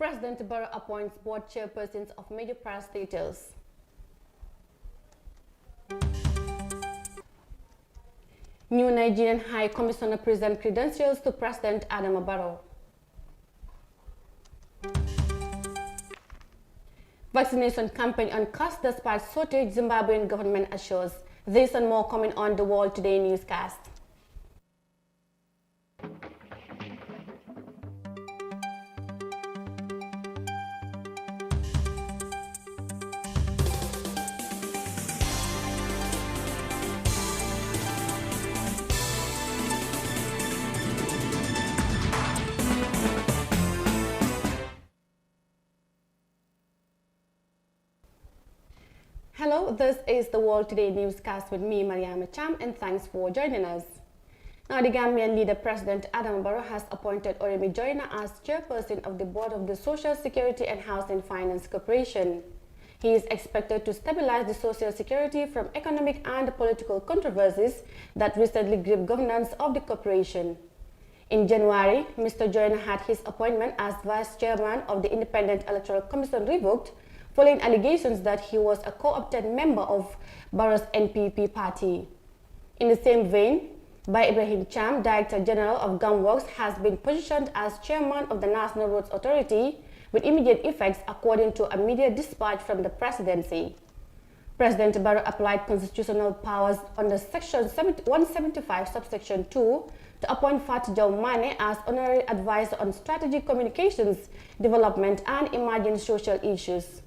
President Barrow appoints board chairpersons of major parastatals. New Nigerian High Commissioner presents credentials to President Adama Barrow. Vaccination campaign on course despite shortage, Zimbabwean government assures. This and more coming on the World Today newscast. Hello, this is the World Today newscast with me, Mariama Cham, and thanks for joining us. Now, the Gambian leader, President Adama Barrow, has appointed Oremi Joyner as chairperson of the board of the Social Security and Housing Finance Corporation. He is expected to stabilize the social security from economic and political controversies that recently gripped governance of the corporation. In January, Mr. Joyner had his appointment as vice chairman of the Independent Electoral Commission revoked following allegations that he was a co-opted member of Barrow's NPP party. In the same vein, Bai Ibrahim Cham, Director General of GAMWorks, has been positioned as chairman of the National Roads Authority with immediate effects according to a media dispatch from the presidency. President Barrow applied constitutional powers under Section 175, subsection 2, to appoint Fatijau Mane as honorary advisor on strategic communications, development, and emerging social issues.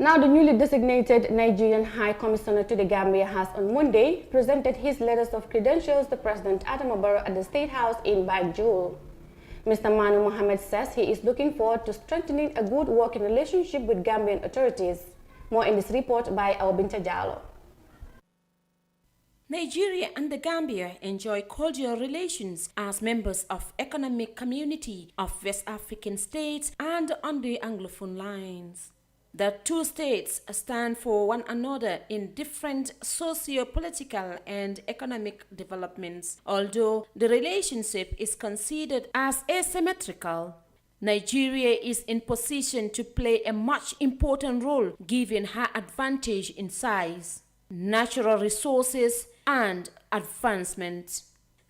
Now, the newly designated Nigerian High Commissioner to the Gambia has on Monday presented his letters of credentials to President Adama Barrow at the State House in Banjul. Mr. Manu Mohammed says he is looking forward to strengthening a good working relationship with Gambian authorities. More in this report by Binta Jallo. Nigeria and the Gambia enjoy cordial relations as members of Economic Community of West African States and on the Anglophone lines. The two states stand for one another in different socio-political and economic developments. Although the relationship is considered as asymmetrical, Nigeria is in position to play a much important role given her advantage in size, natural resources, and advancement.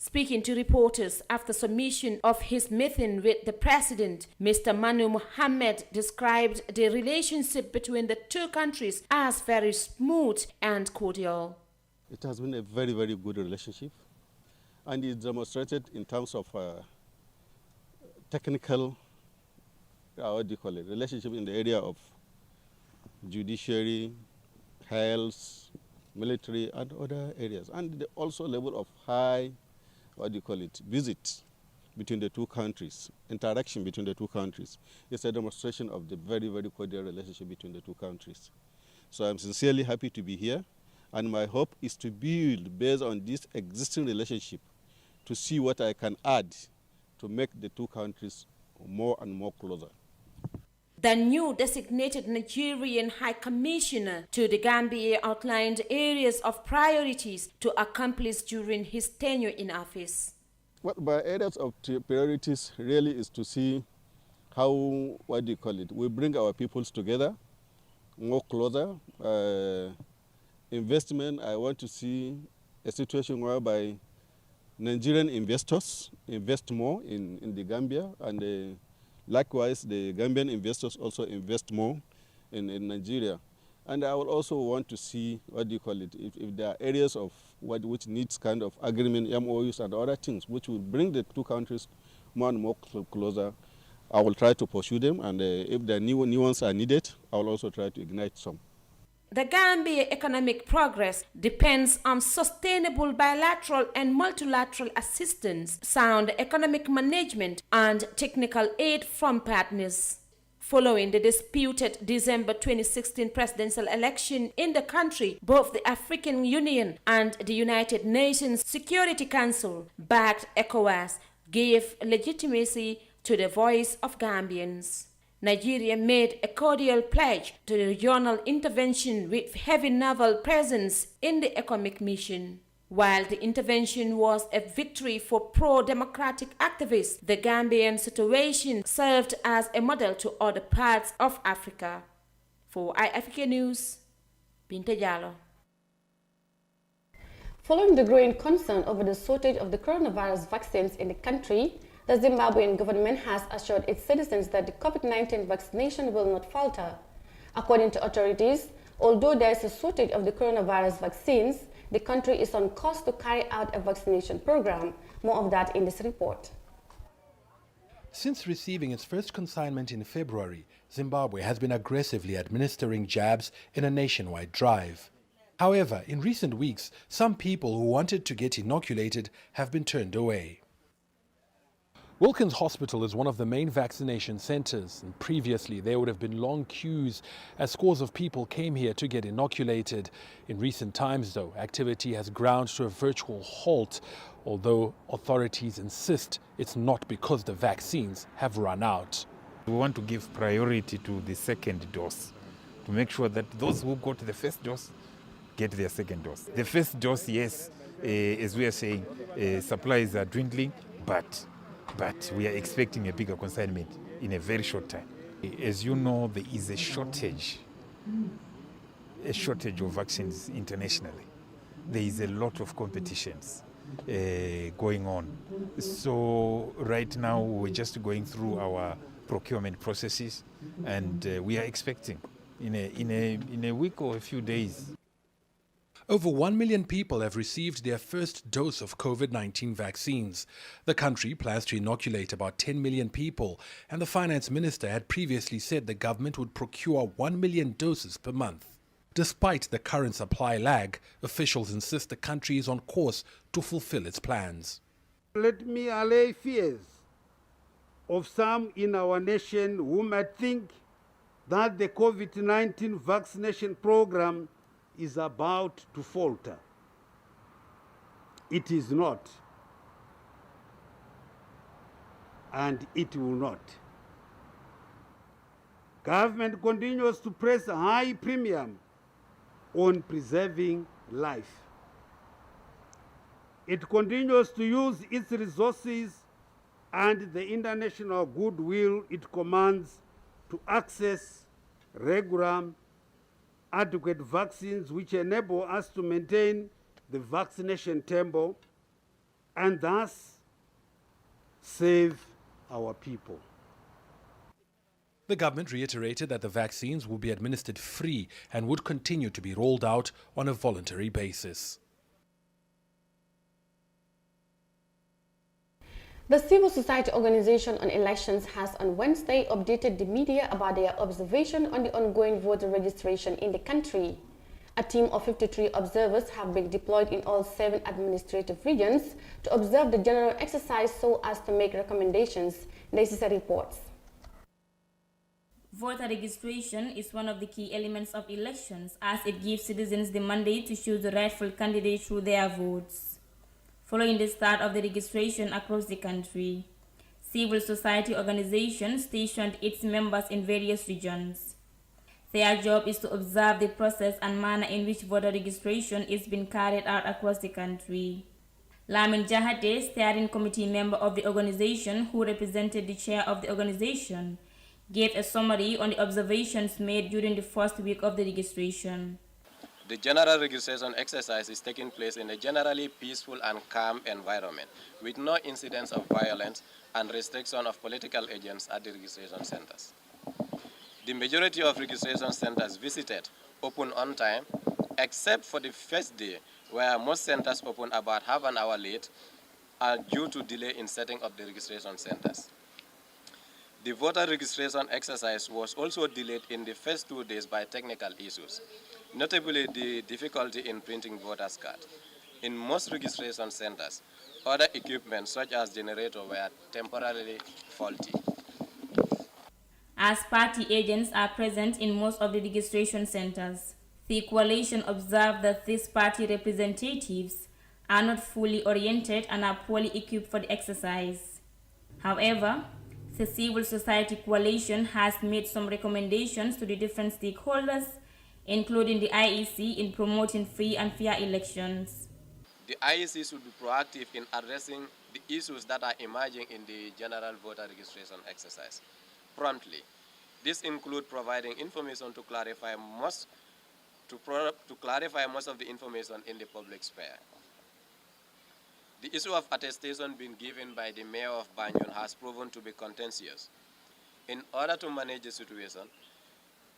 Speaking to reporters after submission of his meeting with the president, Mr. Manu Mohammed described the relationship between the two countries as very smooth and cordial. It has been a very, very good relationship, and it's demonstrated in terms of technical, relationship in the area of judiciary, health, military, and other areas, and also level of high visit between the two countries, interaction between the two countries. It's a demonstration of the very, very cordial relationship between the two countries. So I'm sincerely happy to be here, and my hope is to build, based on this existing relationship, to see what I can add to make the two countries more and more closer. The new designated Nigerian High Commissioner to the Gambia outlined areas of priorities to accomplish during his tenure in office. What my areas of priorities really is to see how, we bring our peoples together, more closer. Investment, I want to see a situation whereby Nigerian investors invest more in the Gambia, and likewise, the Gambian investors also invest more in Nigeria. And I will also want to see, if there are areas of which needs kind of agreement, MOUs and other things, which will bring the two countries more and more closer. I will try to pursue them, and if the new ones are needed, I will also try to ignite some. The Gambia economic progress depends on sustainable bilateral and multilateral assistance, sound economic management, and technical aid from partners. Following the disputed December 2016 presidential election in the country, both the African Union and the United Nations Security Council, backed ECOWAS, gave legitimacy to the voice of Gambians. Nigeria made a cordial pledge to the regional intervention with heavy naval presence in the economic mission. While the intervention was a victory for pro-democratic activists, the Gambian situation served as a model to other parts of Africa. For iAfrica News, Binta Jallo. Following the growing concern over the shortage of the coronavirus vaccines in the country, the Zimbabwean government has assured its citizens that the COVID-19 vaccination will not falter. According to authorities, although there is a shortage of the coronavirus vaccines, the country is on course to carry out a vaccination program. More of that in this report. Since receiving its first consignment in February, Zimbabwe has been aggressively administering jabs in a nationwide drive. However, in recent weeks, some people who wanted to get inoculated have been turned away. Wilkins Hospital is one of the main vaccination centers, and previously there would have been long queues as scores of people came here to get inoculated. In recent times, though, activity has ground to a virtual halt, although authorities insist it's not because the vaccines have run out. We want to give priority to the second dose, to make sure that those who got the first dose get their second dose. The first dose, yes, as we are saying, supplies are dwindling, but we are expecting a bigger consignment in a very short time. As you know, there is a shortage of vaccines internationally. There is a lot of competitions going on. So right now we're just going through our procurement processes, and we are expecting in a week or a few days. Over 1 million people have received their first dose of COVID-19 vaccines. The country plans to inoculate about 10 million people, and the finance minister had previously said the government would procure 1 million doses per month. Despite the current supply lag, officials insist the country is on course to fulfill its plans. Let me allay fears of some in our nation who might think that the COVID-19 vaccination program is about to falter. It is not, and it will not. Government continues to place a high premium on preserving life. It continues to use its resources and the international goodwill it commands to access regular adequate vaccines which enable us to maintain the vaccination tempo and thus save our people. The government reiterated that the vaccines will be administered free and would continue to be rolled out on a voluntary basis. The civil society organization on elections has on Wednesday updated the media about their observation on the ongoing voter registration in the country. A team of 53 observers have been deployed in all 7 administrative regions to observe the general exercise so as to make recommendations. This reports. Voter registration is one of the key elements of elections as it gives citizens the mandate to choose the rightful candidate through their votes. Following the start of the registration across the country, civil society organizations stationed its members in various regions. Their job is to observe the process and manner in which voter registration is being carried out across the country. Lamin Jahate, steering committee member of the organization who represented the chair of the organization, gave a summary on the observations made during the first week of the registration. The general registration exercise is taking place in a generally peaceful and calm environment, with no incidents of violence and restriction of political agents at the registration centers. The majority of registration centers visited open on time, except for the first day, where most centers open about half an hour late due to delay in setting up the registration centers. The voter registration exercise was also delayed in the first 2 days by technical issues, notably the difficulty in printing voters' cards. In most registration centers, other equipment such as generators were temporarily faulty. As party agents are present in most of the registration centers, the coalition observed that these party representatives are not fully oriented and are poorly equipped for the exercise. However, the civil society coalition has made some recommendations to the different stakeholders, including the IEC, in promoting free and fair elections. The IEC should be proactive in addressing the issues that are emerging in the general voter registration exercise promptly. This includes providing information to clarify most of the information in the public sphere. The issue of attestation being given by the mayor of Banjul has proven to be contentious. In order to manage the situation,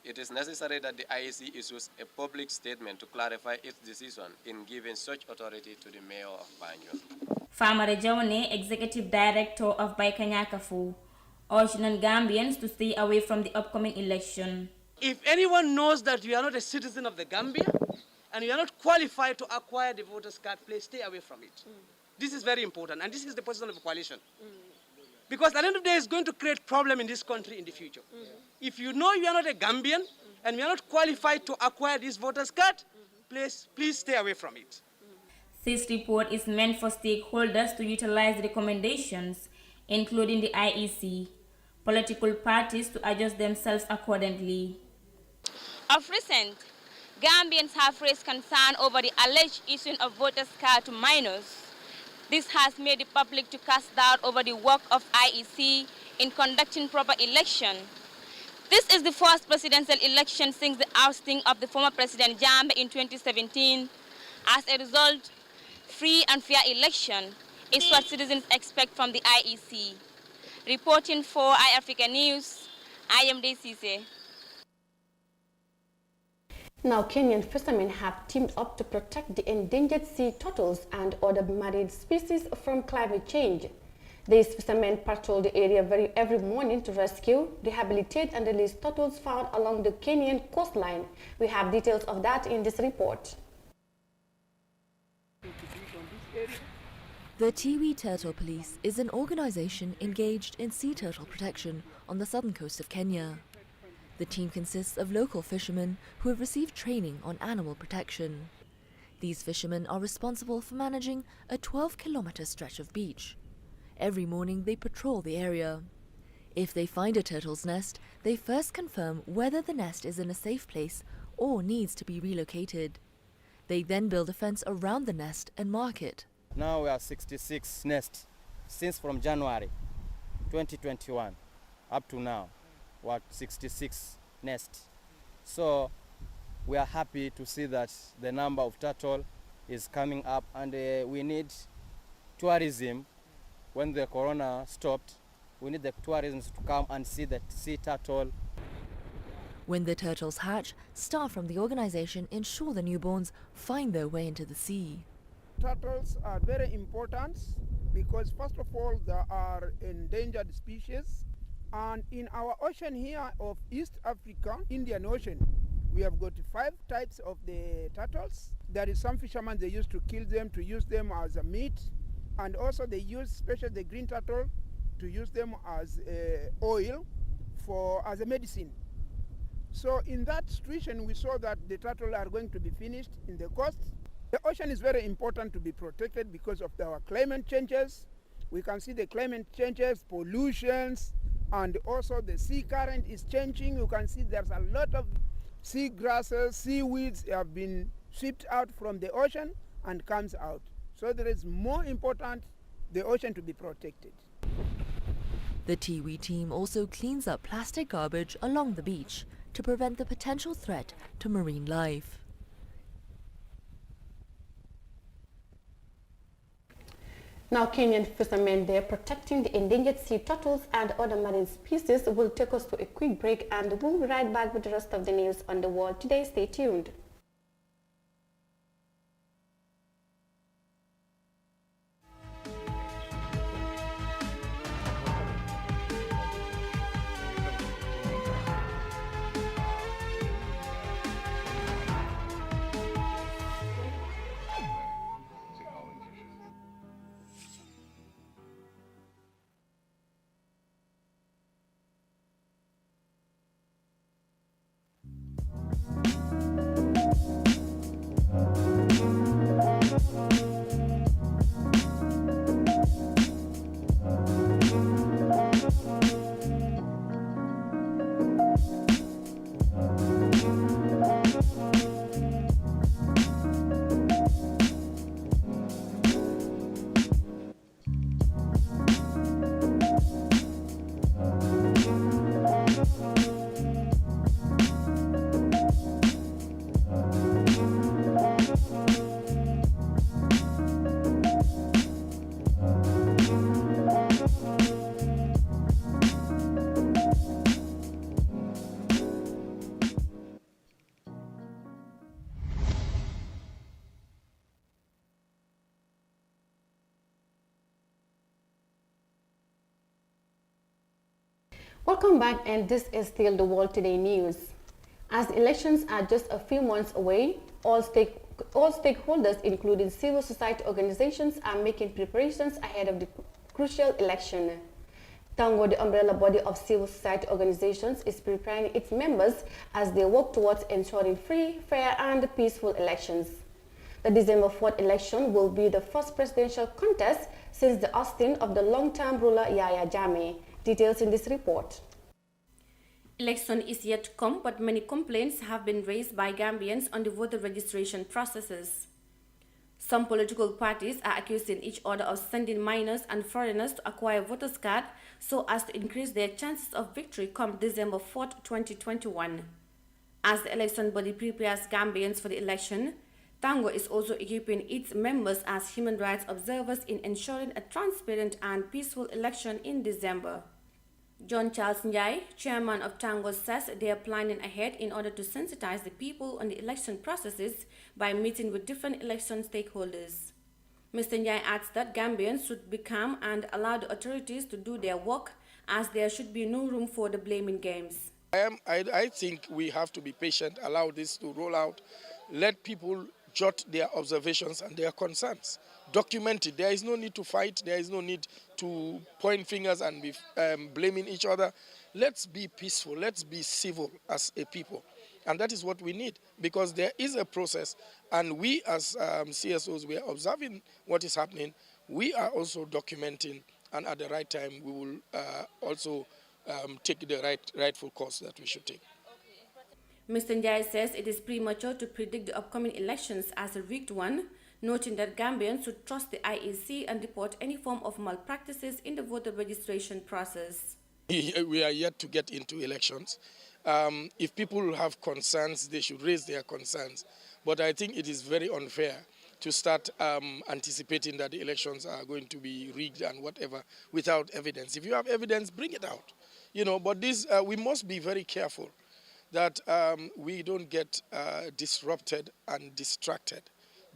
it is necessary that the IEC issues a public statement to clarify its decision in giving such authority to the mayor of Banjul. Famare Jawane, Executive Director of Baikanyakafu, urged non-Gambians to stay away from the upcoming election. If anyone knows that you are not a citizen of the Gambia and you are not qualified to acquire the voter's card, please stay away from it. This is very important, and this is the position of the coalition. Because at the end of the day, it's going to create problem in this country in the future. If you know you are not a Gambian and you are not qualified to acquire this voter's card, please stay away from it. This report is meant for stakeholders to utilize the recommendations, including the IEC, political parties to adjust themselves accordingly. Of recent, Gambians have raised concern over the alleged issuing of voters' cards to minors. This has made the public to cast doubt over the work of IEC in conducting proper election. This is the first presidential election since the ousting of the former President Jammeh in 2017. As a result, free and fair election is what citizens expect from the IEC. Reporting for iAfrica News, I am Desise. Now, Kenyan fishermen have teamed up to protect the endangered sea turtles and other marine species from climate change. These fishermen patrol the area every morning to rescue, rehabilitate and release turtles found along the Kenyan coastline. We have details of that in this report. The Tiwi Turtle Police is an organization engaged in sea turtle protection on the southern coast of Kenya. The team consists of local fishermen who have received training on animal protection. These fishermen are responsible for managing a 12-kilometer stretch of beach. Every morning they patrol the area. If they find a turtle's nest, they first confirm whether the nest is in a safe place or needs to be relocated. They then build a fence around the nest and mark it. Now we have 66 nests since from January 2021 up to now. We're at 66 nests. So we are happy to see that the number of turtle is coming up, and we need tourism. When the corona stopped, we need the tourism to come and see the sea turtle. When the turtles hatch, staff from the organization ensure the newborns find their way into the sea. Turtles are very important because, first of all, they are endangered species. And in our ocean here of East Africa, Indian Ocean, we have got 5 types of the turtles. There is some fishermen, they used to kill them, to use them as a meat. And also they use, especially the green turtle, to use them as oil as a medicine. So in that situation, we saw that the turtle are going to be finished in the coast. The ocean is very important to be protected because of our climate changes. We can see the climate changes, pollutions, and also the sea current is changing. You can see there's a lot of sea grasses, seaweeds have been swept out from the ocean and comes out. So there is more important the ocean to be protected. The Tiwi team also cleans up plastic garbage along the beach to prevent the potential threat to marine life. Now, Kenyan fishermen, they're protecting the endangered sea turtles and other marine species. Will take us to a quick break and we'll be right back with the rest of the news on the world today. Stay tuned. Welcome back, and this is still the World Today news. As elections are just a few months away, all stakeholders, including civil society organizations, are making preparations ahead of the crucial election. Tango, the umbrella body of civil society organizations, is preparing its members as they work towards ensuring free, fair, and peaceful elections. The December 4th election will be the first presidential contest since the ousting of the long-term ruler Yahya Jammeh. Details in this report. Election is yet to come, but many complaints have been raised by Gambians on the voter registration processes. Some political parties are accusing each other of sending minors and foreigners to acquire voters' cards so as to increase their chances of victory come December 4th, 2021. As the election body prepares Gambians for the election, Tango is also equipping its members as human rights observers in ensuring a transparent and peaceful election in December. John Charles Njai, chairman of Tango, says they are planning ahead in order to sensitize the people on the election processes by meeting with different election stakeholders. Mr. Njai adds that Gambians should be calm and allow the authorities to do their work, as there should be no room for the blaming games. I think we have to be patient, allow this to roll out, let people jot their observations and their concerns. Document it. There is no need to fight. There is no need to point fingers and be blaming each other. Let's be peaceful. Let's be civil as a people. And that is what we need, because there is a process, and we as CSOs, we are observing what is happening. We are also documenting, and at the right time, we will also take the rightful course that we should take. Mr. Njai says it is premature to predict the upcoming elections as a rigged one, noting that Gambians should trust the IEC and report any form of malpractices in the voter registration process. We are yet to get into elections. If people have concerns, they should raise their concerns. But I think it is very unfair to start anticipating that the elections are going to be rigged and whatever without evidence. If you have evidence, bring it out. But this, we must be very careful that we don't get disrupted and distracted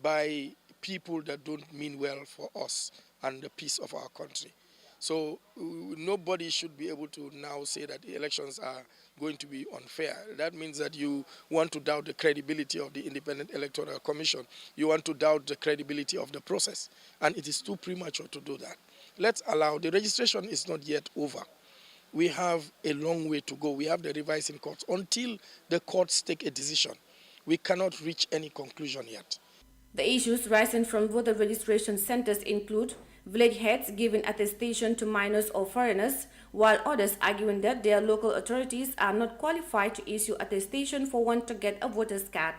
by people that don't mean well for us and the peace of our country. So nobody should be able to now say that the elections are going to be unfair. That means that you want to doubt the credibility of the Independent Electoral Commission. You want to doubt the credibility of the process. And it is too premature to do that. Let's allow, the registration is not yet over. We have a long way to go. We have the revising courts. Until the courts take a decision, we cannot reach any conclusion yet. The issues rising from voter registration centers include village heads giving attestation to minors or foreigners, while others arguing that their local authorities are not qualified to issue attestation for one to get a voter's card.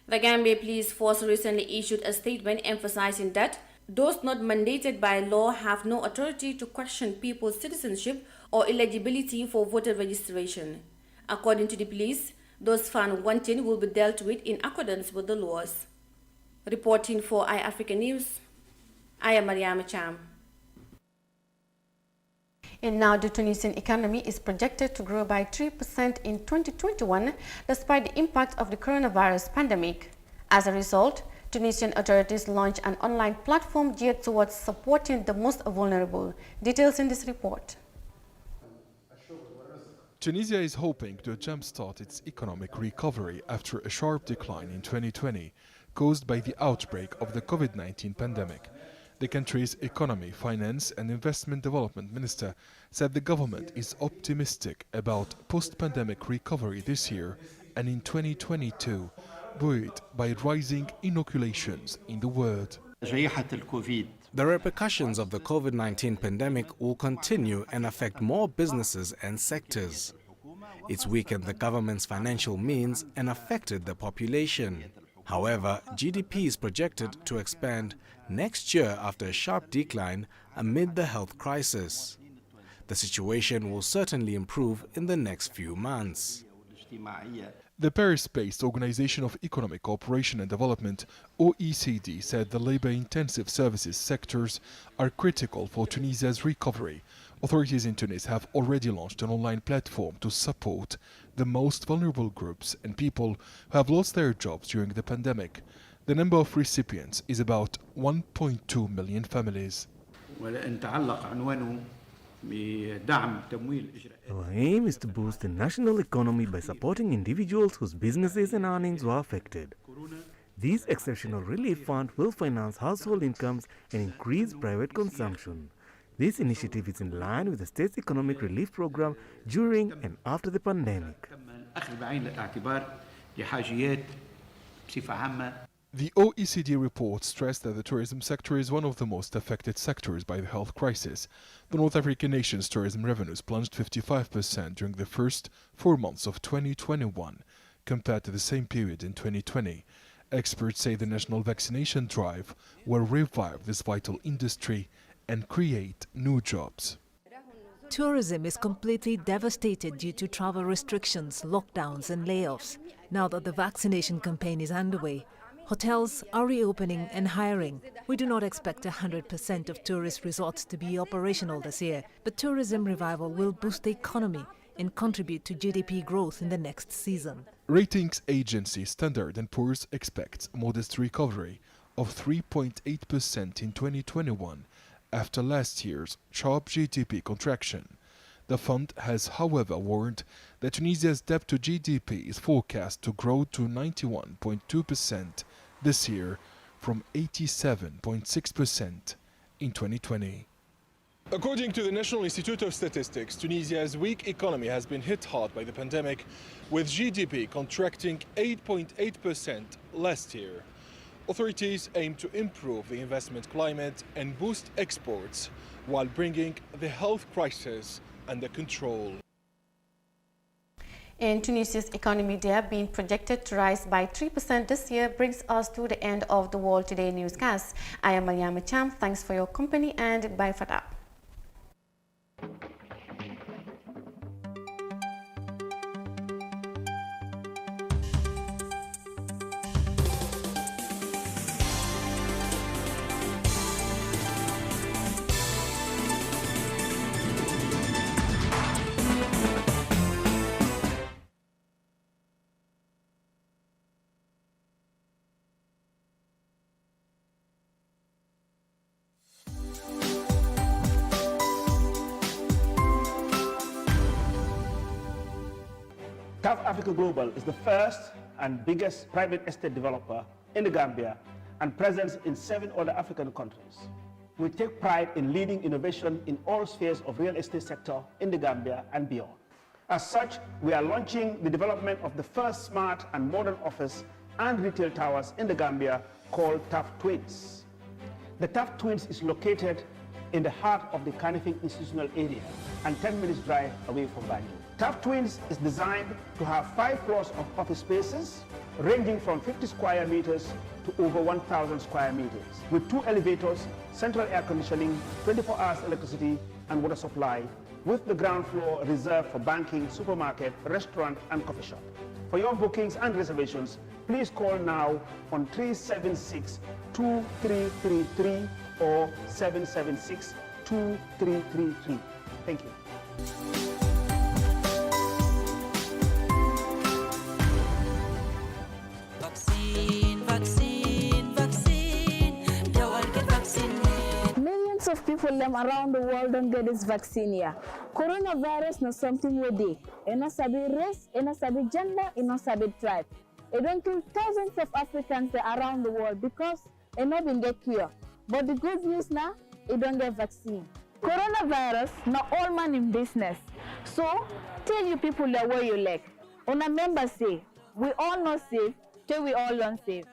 The Gambia Police Force recently issued a statement emphasizing that those not mandated by law have no authority to question people's citizenship or eligibility for voter registration. According to the police, those found wanting will be dealt with in accordance with the laws. Reporting for iAfrica News, I am Mariama Cham. And now the Tunisian economy is projected to grow by 3% in 2021 despite the impact of the coronavirus pandemic. As a result, Tunisian authorities launched an online platform geared towards supporting the most vulnerable. Details in this report. Tunisia is hoping to jumpstart its economic recovery after a sharp decline in 2020 caused by the outbreak of the COVID-19 pandemic. The country's economy, finance and investment development minister said the government is optimistic about post-pandemic recovery this year and in 2022, buoyed by rising inoculations in the world. The repercussions of the COVID-19 pandemic will continue and affect more businesses and sectors. It's weakened the government's financial means and affected the population. However, GDP is projected to expand next year after a sharp decline amid the health crisis. The situation will certainly improve in the next few months. The Paris-based Organization of Economic Cooperation and Development, OECD, said the labor-intensive services sectors are critical for Tunisia's recovery. Authorities in Tunis have already launched an online platform to support the most vulnerable groups and people who have lost their jobs during the pandemic. The number of recipients is about 1.2 million families. Our aim is to boost the national economy by supporting individuals whose businesses and earnings were affected. This exceptional relief fund will finance household incomes and increase private consumption. This initiative is in line with the state's economic relief program during and after the pandemic. The OECD report stressed that the tourism sector is one of the most affected sectors by the health crisis. The North African nation's tourism revenues plunged 55% during the first 4 months of 2021 compared to the same period in 2020. Experts say the national vaccination drive will revive this vital industry and create new jobs. Tourism is completely devastated due to travel restrictions, lockdowns and layoffs. Now that the vaccination campaign is underway, hotels are reopening and hiring. We do not expect 100% of tourist resorts to be operational this year, but tourism revival will boost the economy and contribute to GDP growth in the next season. Ratings agency Standard & Poor's expects a modest recovery of 3.8% in 2021 after last year's sharp GDP contraction. The fund has, however, warned that Tunisia's debt to GDP is forecast to grow to 91.2% this year from 87.6% in 2020. According to the National Institute of Statistics, Tunisia's weak economy has been hit hard by the pandemic, with GDP contracting 8.8% last year. Authorities aim to improve the investment climate and boost exports while bringing the health crisis under control. In Tunisia's economy there being projected to rise by 3% this year brings us to the end of the World Today newscast. I am Mariama Cham. Thanks for your company and bye for now. South Africa Global is the first and biggest private estate developer in the Gambia and present in 7 other African countries. We take pride in leading innovation in all spheres of real estate sector in the Gambia and beyond. As such, we are launching the development of the first smart and modern office and retail towers in the Gambia called Taft Twins. The Taft Twins is located in the heart of the Kanifing institutional area and 10 minutes drive away from Banjul. Taft Twins is designed to have 5 floors of office spaces ranging from 50 square meters to over 1,000 square meters with 2 elevators, central air conditioning, 24 hours electricity and water supply, with the ground floor reserved for banking, supermarket, restaurant and coffee shop. For your bookings and reservations, please call now on 376-2333 or 776-2333. Thank you. Millions of people around the world don't get this vaccine here. Coronavirus not something we do. It not sabi race, it not sabi gender, it not sabi tribe. It don't kill thousands of Africans around the world because it not been get cure. But the good news now, it don't get vaccine. Coronavirus not all man in business. So tell you people the way you like. On a member say, we all not safe till we all unsafe.